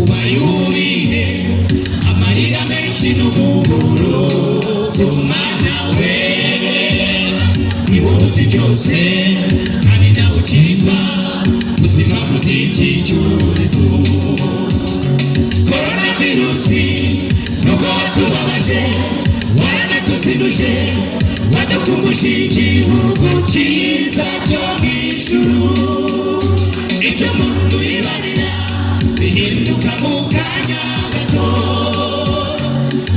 ubayubihe amarira menshi n'umuburo kumana we niwosi byose kandi nawe ukirwa ubuzima buziki cyorezo coronavirusi nubwo watubabaje waranatuzinuje wadukumbuje igihugu cyiza cyo mw'ijuru icyo muntu yibarira bihinduka mu kanya gato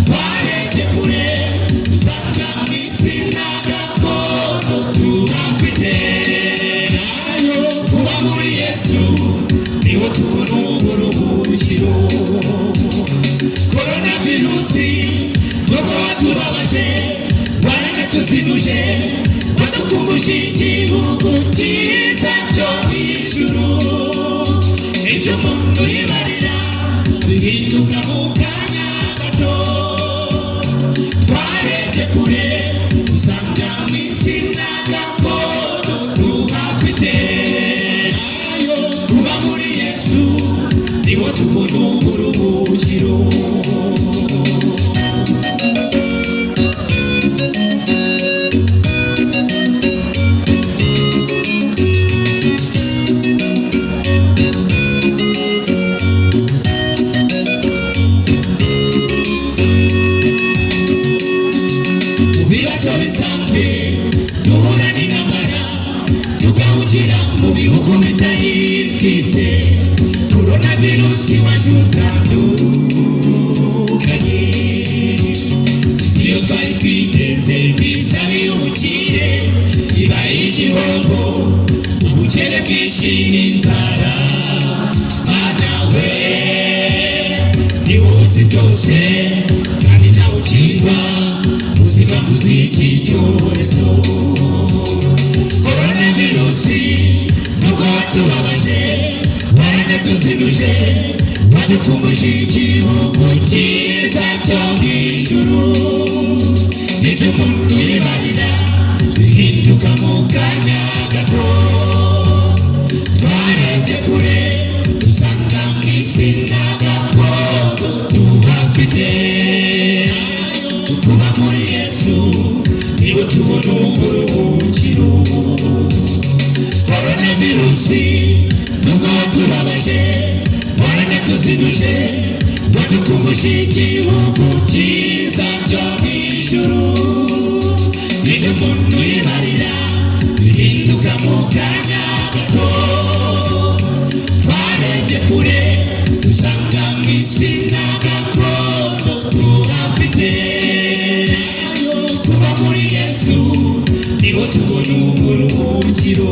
twarebye kure usanga mw'isi nta gakondo tubafite nayo kuba muri Yesu niho tubona uburuhukiro coronavirusi nubwo watubabaje waranatuzinuje wadukumbuje igihugu cyiza cyo mw'ijuru icyo muntu yibarira bihinduka mu kanya gato twarebye kure usanga mw'isi nta gakondo tuhafite nayo kuba muri Yesu niho tubona uburuhukiro mu bihugu bitayifite coronavirusi wajutandukanye siyo twari twiteze bisabiye ubukire ibaye igihombo ubukene bwinshi n'inzara mana we ni wowe uzi byose kandi nawe ukirwa ubuzima buziki cyorezo coronavirusi nubwo watubabaje waranatuzinuje wadukumbuje igihugu cyiza cyo mw'ijuru icyo umuntu yibarira bihinduka mu kanya gato twarebye kure usanga mw'isi nta gakondo tuhafite nayo kuba muri Yesu niho tubona uburuhukiro coronavirusi nubwo watubabaje waranatuzinuje wadukumbuje igihugu cyiza cyo mw'ijuru icyo umuntu yibarira bihinduka mu kanya gato twarebye kure usanga mw'isi nta gakondo tuhafite nayo kuba muri Yesu niho tubona uburuhukiro